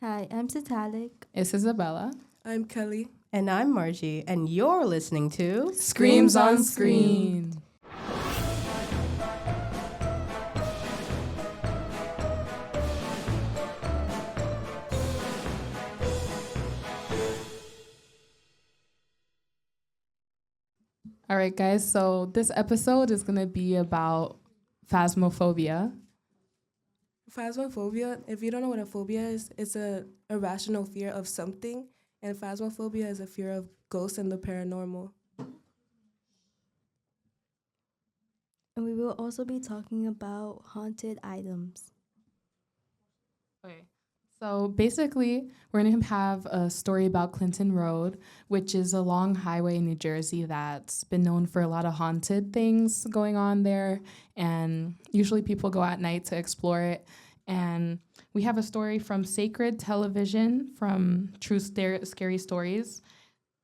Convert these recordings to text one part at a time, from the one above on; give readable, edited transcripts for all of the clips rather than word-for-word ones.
Hi, I'm Citlalic. It's Isabella. I'm Kelly. And I'm Margie, and you're listening to Screams on Screen. All right, guys, so this episode is going to be about phasmophobia. Phasmophobia, if you don't know what a phobia is, it's a irrational fear of something, and phasmophobia is a fear of ghosts and the paranormal. And we will also be talking about haunted items. Okay. So basically, we're going to have a story about Clinton Road, which is a long highway in New Jersey that's been known for a lot of haunted things going on there. And usually people go at night to explore it. And we have a story from Sacred Television from True Scary Stories.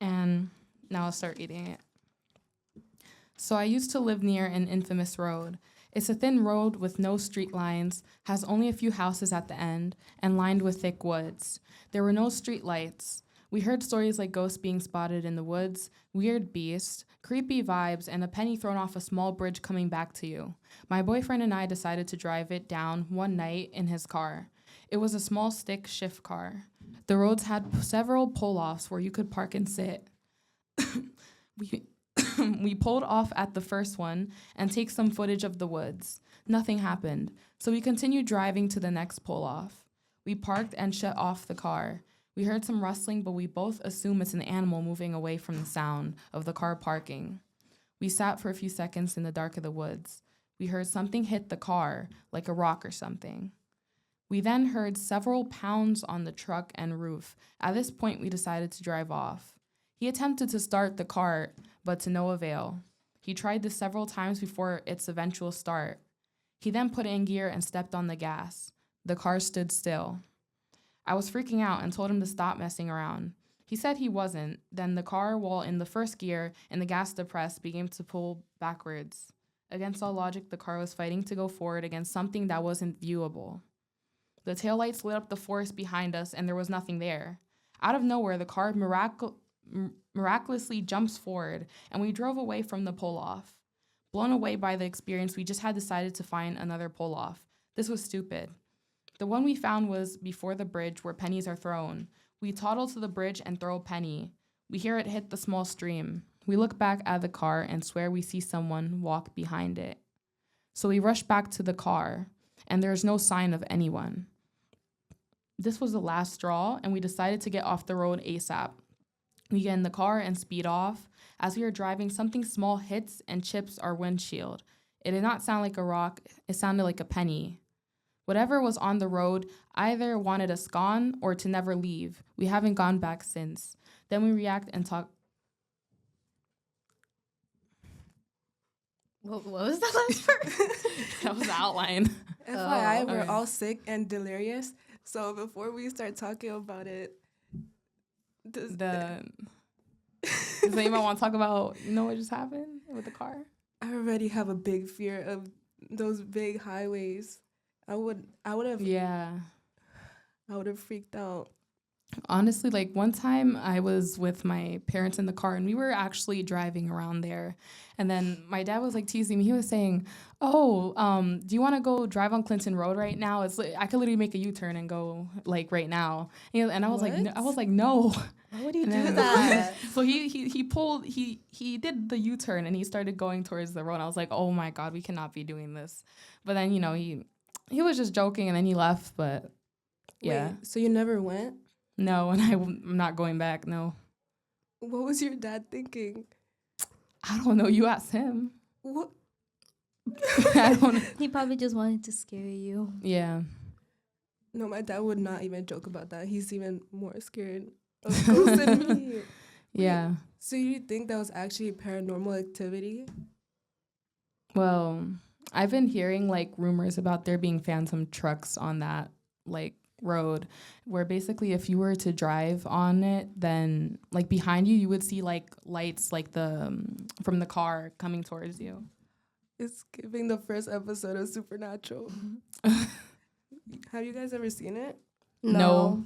And now I'll start reading it. So I used to live near an infamous road. It's a thin road with no street lines, has only a few houses at the end, and lined with thick woods. There were no street lights. We heard stories like ghosts being spotted in the woods, weird beasts, creepy vibes, and a penny thrown off a small bridge coming back to you. My boyfriend and I decided to drive it down one night in his car. It was a small stick shift car. The roads had several pull-offs where you could park and sit. We pulled off at the first one and take some footage of the woods. Nothing happened, so we continued driving to the next pull-off. We parked and shut off the car. We heard some rustling, but we both assume it's an animal moving away from the sound of the car parking. We sat for a few seconds in the dark of the woods. We heard something hit the car, like a rock or something. We then heard several pounds on the truck and roof. At this point, we decided to drive off. He attempted to start the car, but to no avail. He tried this several times before its eventual start. He then put it in gear and stepped on the gas. The car stood still. I was freaking out and told him to stop messing around. He said he wasn't. Then the car, while in the first gear and the gas depressed, began to pull backwards. Against all logic, the car was fighting to go forward against something that wasn't viewable. The taillights lit up the forest behind us, and there was nothing there. Out of nowhere, the car miraculously jumps forward, and we drove away from the pull-off. Blown away by the experience, we just had decided to find another pull-off. This was stupid. The one we found was before the bridge where pennies are thrown. We toddle to the bridge and throw a penny. We hear it hit the small stream. We look back at the car and swear we see someone walk behind it. So we rush back to the car, and there is no sign of anyone. This was the last straw, and we decided to get off the road ASAP. We get in the car and speed off. As we are driving, something small hits and chips our windshield. It did not sound like a rock, it sounded like a penny. Whatever was on the road either wanted us gone or to never leave. We haven't gone back since. Then we react and talk. What was the last part? That was the outline. FYI, we're okay. all sick and delirious, so before we start talking about it, Does anyone want to talk about, what just happened with the car? I already have a big fear of those big highways. I would have freaked out. Honestly, like one time I was with my parents in the car and we were actually driving around there. And then my dad was like teasing me. He was saying, do you want to go drive on Clinton Road right now? It's like, I could literally make a U-turn and go like right now. And I was like, no. Why would he do that? So he did the U-turn and he started going towards the road. I was like, oh my God, we cannot be doing this. But then, he was just joking and then he left. But yeah. Wait, so you never went? No, and I'm not going back, no. What was your dad thinking? I don't know. You asked him. What? I don't know. He probably just wanted to scare you. Yeah. No, my dad would not even joke about that. He's even more scared of ghosts than me. Yeah. Wait, so you think that was actually paranormal activity? Well, I've been hearing like rumors about there being phantom trucks on that like road where basically if you were to drive on it, then like behind you would see like lights like the from the car coming towards you. It's giving the first episode of Supernatural. Have you guys ever seen it? No.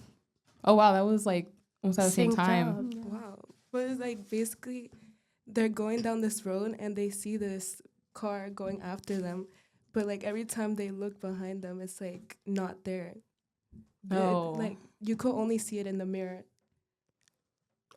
Oh wow, that was like almost at the same Synced time. up. Yeah. Wow. But it's like basically they're going down this road and they see this car going after them. But like every time they look behind them, it's like not there. Oh. Like you could only see it in the mirror.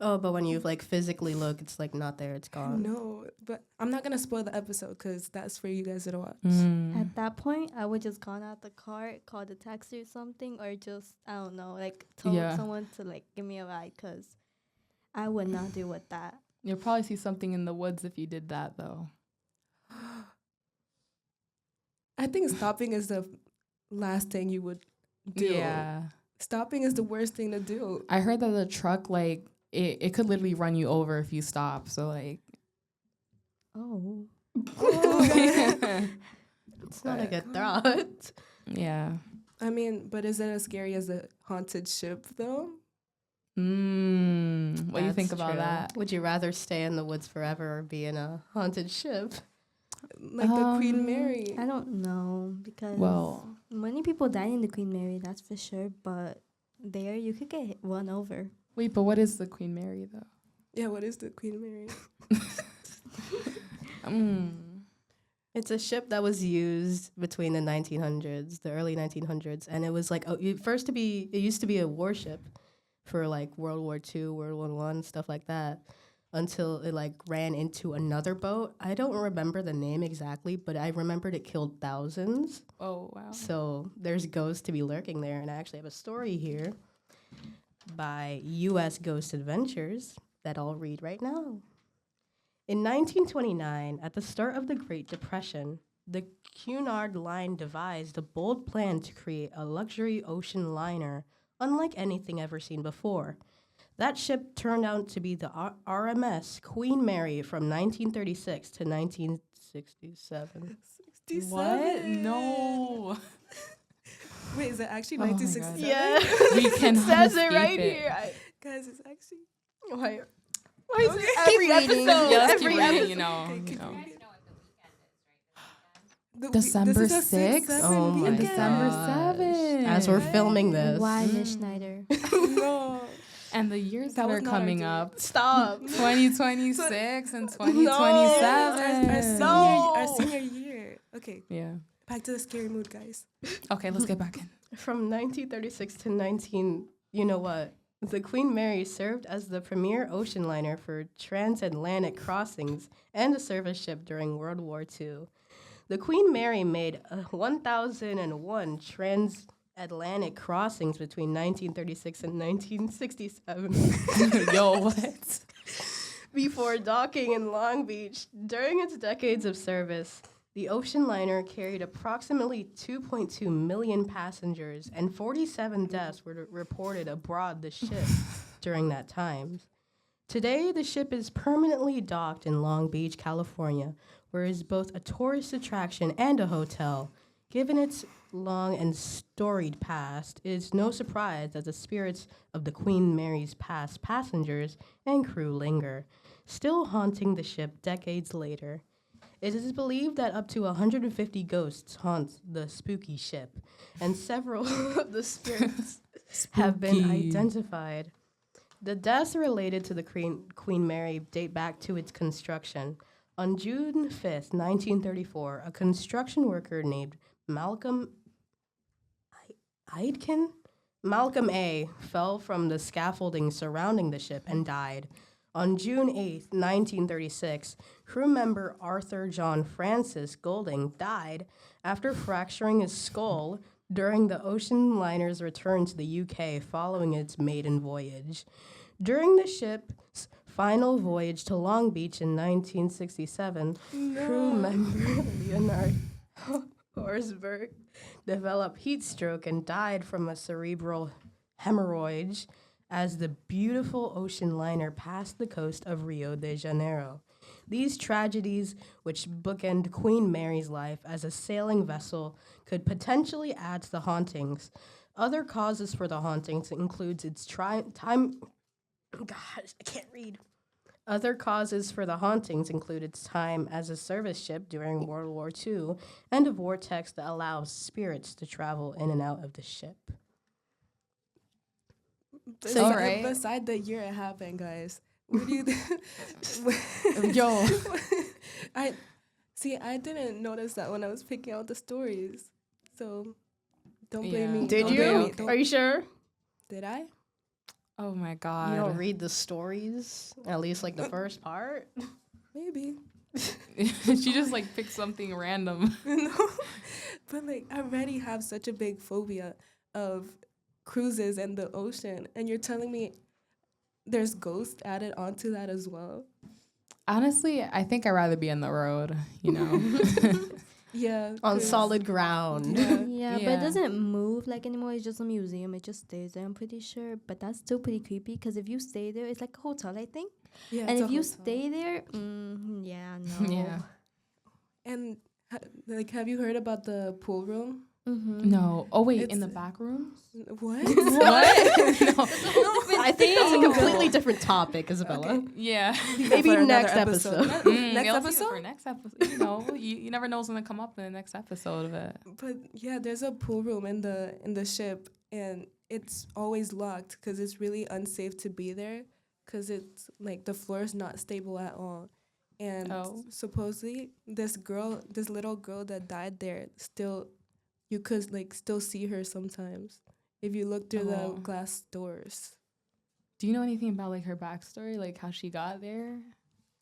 Oh, but when you like physically look, it's like not there. It's gone. No, but I'm not gonna spoil the episode because that's for you guys to watch. Mm. At that point, I would just gone out the car, called a taxi or something, or just, I don't know, like told Yeah. someone to like give me a ride, because I would not deal with that. You'll probably see something in the woods if you did that though. I think stopping is the last thing you would do. Yeah. Stopping is the worst thing to do. I heard that the truck like it could literally run you over if you stop. So like Oh. It's not a good thought. yeah. I mean, but is it as scary as a haunted ship though? What do you think That's about true. that? Would you rather stay in the woods forever or be in a haunted ship? Like the Queen Mary. I don't know, because Well, many people died in the Queen Mary, that's for sure, but there you could get run over. wait, but what is the Queen Mary though? Yeah, what is the Queen Mary? It's a ship that was used between the 1900s, the early 1900s, and it was like it used to be a warship for like World War II, World War One, stuff like that, until it like ran into another boat. I don't remember the name exactly, but I remembered it killed thousands. Oh wow. So there's ghosts to be lurking there, and I actually have a story here by U.S. Ghost Adventures that I'll read right now. In 1929, at the start of the Great Depression, the Cunard Line devised a bold plan to create a luxury ocean liner unlike anything ever seen before. That ship turned out to be the RMS Queen Mary from 1936 to 1967. 67. What? No. Wait, is it actually Oh my God. 1967? Yeah, We cannot says it escape right it. here. Guys, it's actually. Why is it every reading. episode? Yeah, let's every keep reading, episode. you know. Okay, You keep know. reading. December This is a 6th? 6/7 Oh my weekend. December gosh. 7th. As we're filming this. Why, Miss Schneider? No. And the years That that was are not our coming date. up, Stop. 2026 and Our 2027. senior year. Okay, Yeah. back to the scary mood, guys. Okay, let's get back in. From 1936 to you know what? The Queen Mary served as the premier ocean liner for transatlantic crossings and a service ship during World War II. The Queen Mary made 1,001 transatlantic crossings between 1936 and 1967. Yo, what? Before docking in Long Beach. During its decades of service, the ocean liner carried approximately 2.2 million passengers, and 47 deaths were reported aboard the ship during that time. Today, the ship is permanently docked in Long Beach, California, where it is both a tourist attraction and a hotel. Given its long and storied past, it is no surprise that the spirits of the Queen Mary's past passengers and crew linger, still haunting the ship decades later. It is believed that up to 150 ghosts haunt the spooky ship, and several of the spirits have been Spooky. identified. The deaths related to the Queen Mary date back to its construction. On June 5th, 1934, a construction worker named Malcolm A fell from the scaffolding surrounding the ship and died. On June 8th, 1936, crew member Arthur John Francis Golding died after fracturing his skull during the ocean liner's return to the UK following its maiden voyage. During the ship's final voyage to Long Beach in 1967, crew member Leonard Horsberg developed heat stroke and died from a cerebral hemorrhage as the beautiful ocean liner passed the coast of Rio de Janeiro. These tragedies, which bookend Queen Mary's life as a sailing vessel, could potentially add to the hauntings. Other causes for the hauntings includes its time. Gosh, I can't read. Other causes for the hauntings include its time as a service ship during World War II and a vortex that allows spirits to travel in and out of the ship. So All right. Beside the year it happened, guys. What do you Yo. I didn't notice that when I was picking out the stories. So don't blame Yeah. me. Did Don't you? blame me. Are you sure? Did I? Oh my You god. don't read the stories, at least like the first part. Maybe. She just like picked something random. No. But like I already have such a big phobia of cruises and the ocean, and you're telling me there's ghosts added onto that as well. Honestly, I think I'd rather be on the road, you know. Yeah. On 'cause- solid ground. Yeah. Yeah, but Yeah. it doesn't move like anymore. It's just a museum. It just stays there, I'm pretty sure. But that's still pretty creepy because if you stay there, it's like a hotel, I think. Yeah, And it's a if you hotel. stay there, yeah, no. Yeah. And like, have you heard about the pool room? Mm-hmm. No. Oh wait, in It's- the back rooms? What? What? I think that's a completely different topic, Isabella. Yeah. Maybe For another next episode. Next You'll see it episode? for next episode. You know, you never know what's gonna come up in the next episode of it. But yeah, there's a pool room in the ship, and it's always locked because it's really unsafe to be there because it's like the floor is not stable at all. And Oh. supposedly this little girl that died there, still you could like still see her sometimes if you look through Oh. the glass doors. Do you know anything about like her backstory, like how she got there?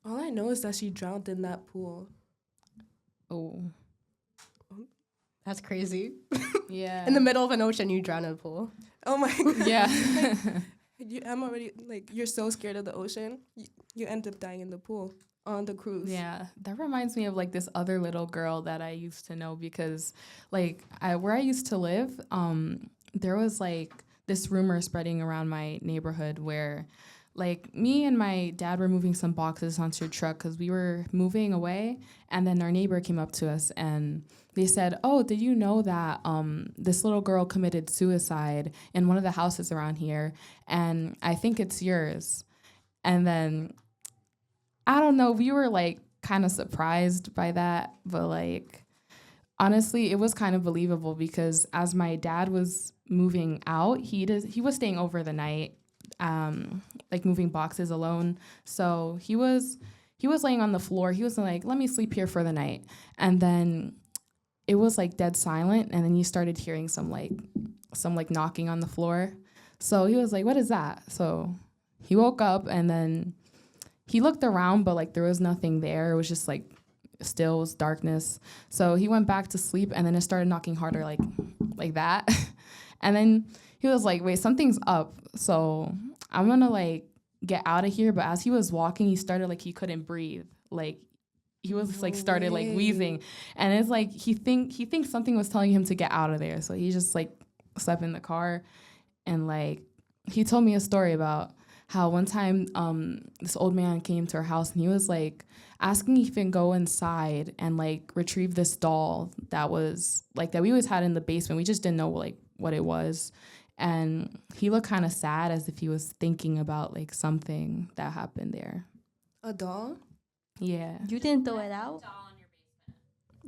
All I know is that she drowned in that pool. Oh, That's crazy. yeah. In the middle of an ocean, you drown in a pool. Oh my god. Yeah. I'm already like you're so scared of the ocean. You end up dying in the pool on the cruise. Yeah, that reminds me of like this other little girl that I used to know because like where I used to live, there was like this rumor spreading around my neighborhood where like me and my dad were moving some boxes onto a truck because we were moving away, and then our neighbor came up to us and they said, "Oh, did you know that this little girl committed suicide in one of the houses around here, and I think it's yours." And then I don't know, we were like kind of surprised by that, but like honestly, it was kind of believable because as my dad was moving out, he was staying over the night, like moving boxes alone. So he was laying on the floor. He was like, "Let me sleep here for the night." And then it was like dead silent, and then you started hearing some knocking on the floor. So he was like, "What is that?" So he woke up and then he looked around, but like there was nothing there. It was just like still, it was darkness. So he went back to sleep, and then it started knocking harder, like that. And then he was like, "Wait, something's up." So I'm gonna like get out of here. But as he was walking, he started like he couldn't breathe. Like he was like started like wheezing, and it's like he thinks something was telling him to get out of there. So he just like slept in the car, and like he told me a story about how one time this old man came to our house and he was like asking if he can go inside and like retrieve this doll that was like that we always had in the basement. We just didn't know like what it was. And he looked kind of sad as if he was thinking about like something that happened there. A doll? Yeah. You didn't throw it out?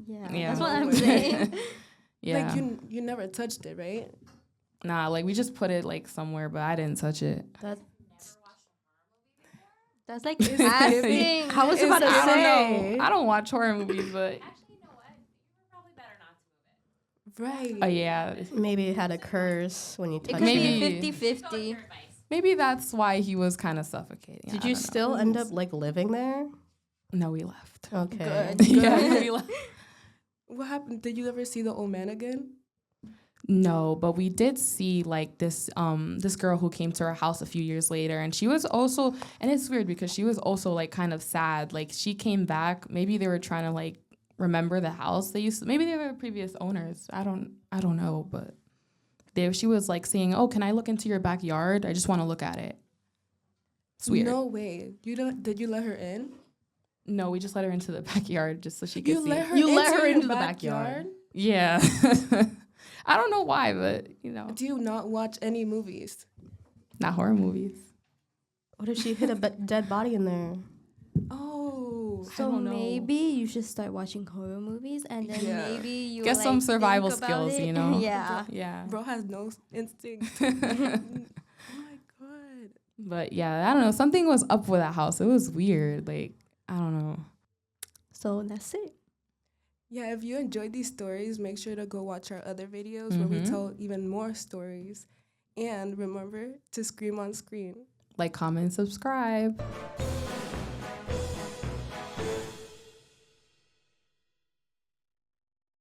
Yeah, Yeah. that's what I'm saying. Yeah. Like you never touched it, right? Nah, like we just put it like somewhere, but I didn't touch it. That's like asking. I was about to I don't say. know. I don't watch horror movies, but Actually, you know what? You were probably better not to move it. Right. yeah, Maybe it had a curse when you It touched could Maybe- be Go with 50-50. your advice. maybe that's why he was kind of suffocating. Did I you don't know. still end up like living there? No, we left. Okay. Good. Yeah, we left. What happened? Did you ever see the old man again? No, but we did see like this girl who came to our house a few years later, and she was also, and it's weird because she was also like kind of sad. Like she came back. Maybe they were trying to like remember the house they used to, maybe they were the previous owners. I don't know, but she was like saying, "Oh, can I look into your backyard? I just want to look at it." It's weird. No way. Did you let her in? No, we just let her into the backyard just so she could see. You let her your into the backyard? Yeah. I don't know why, but you know, Do you not watch any movies? not horror movies. What if she hid a dead body in there? Oh. So don't know. maybe you should start watching horror movies, and then Yeah. maybe you Get like, some survival think about skills, it. you know? Yeah. Yeah. Bro has no instinct. Oh my But yeah, I don't know. Something was up with that house. It was weird. Like, I don't know. So that's it. Yeah, if you enjoyed these stories, make sure to go watch our other videos where we tell even more stories. And remember to scream on screen. Like, comment, subscribe.